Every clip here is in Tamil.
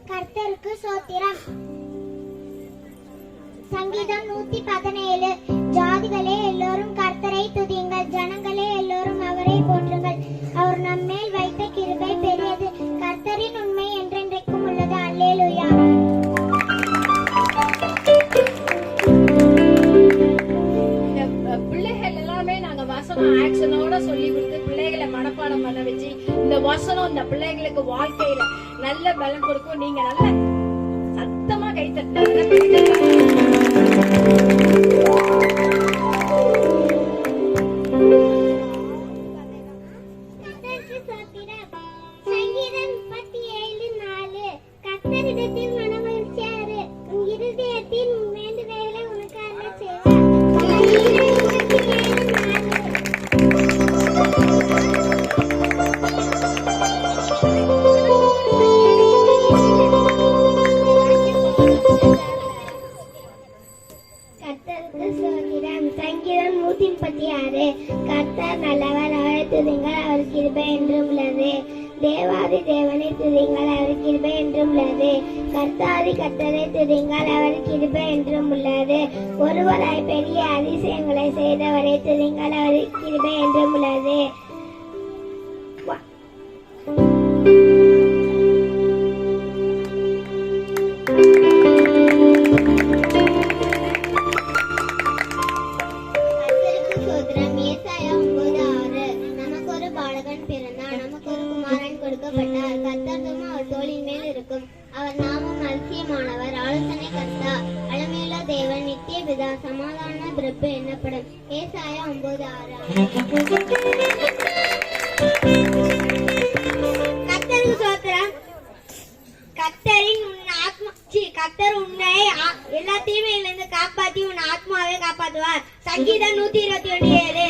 கர்த்தருக்கு ஸ்தோத்திரம். சங்கீதம் 117. ஜாதிகளே எல்லோரும் கர்த்தரை துதியுங்கள், ஜனங்களே எல்லோரும் அவரை போற்றுங்கள். அவர் நம்மேல் வைத்த கிருபை பெரியது, கர்த்தரின் உண்மை என்றென்றைக்கும் உள்ளது. அல்லேலூயா. பிள்ளைகள் எல்லாமே நாங்க வசனம் ஆக்ஷனோட சொல்லி கொடுத்து பிள்ளைகளை மனப்பாடம் பண்ண வச்சு இந்த வசனம் இந்த பிள்ளைகளுக்கு வாழ்க்கையில நல்ல பலம் கொடுக்கும். நீங்க நல்ல சத்தமா சங்கீதம் 37:4. கர்த்தரிடத்தில் மனமகிழ்ச்சியாயிரு, உன் இருதயத்தின் வேண்டுதல்களை உனக்கு அருளச் செய்வார். கர்த்தருக்கு ஸ்தோத்திரம். சங்கீதம் 136. கர்த்தர் நல்லவர், அவரை துதியுங்கள், அவர் கிருபை என்றும் உள்ளது. தேவாதி தேவனை துதியுங்கள், அவர் கிருபை என்றும் உள்ளது. கர்த்தாதி கர்த்தரை துதியுங்கள், அவர் கிருபை என்றும் உள்ளது. ஒருவராய் பெரிய அதிசயங்களை செய்தவரை துதியுங்கள், அவர் கிருபை என்றும் உள்ளது. அவர் நாமம் அதிசயமானவர், ஆலோசனை கர்த்தா, அளமையுள்ள தேவன், நித்திய பிதா, சமாதான பிரபு என்னப்படும். ஏசாயா 9:6. கர்த்தருக்கு ஸ்தோத்திரம். கர்த்தர் உன்னை எல்லா தீமையிலிருந்து காப்பாற்றி உன் ஆத்மாவை காப்பாற்றுவார். சங்கீதம் 121:7.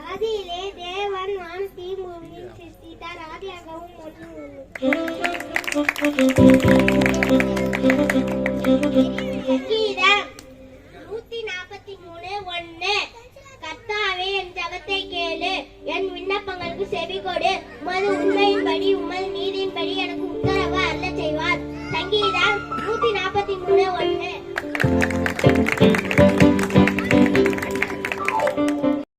ஆதியிலே தேவன் வானத்தையும் பூமியையும் சிருஷ்டித்தார். ஆதியாகமம் 1:143. கர்த்தாவே, என் ஜெபத்தை கேளு, என் விண்ணப்பங்களுக்கு செவி கொடு. உமது உண்மையின்படி உமது நீதியின்படி எனக்கு உத்தரவு அருளச் செய்வார். சங்கீதம் 143:1.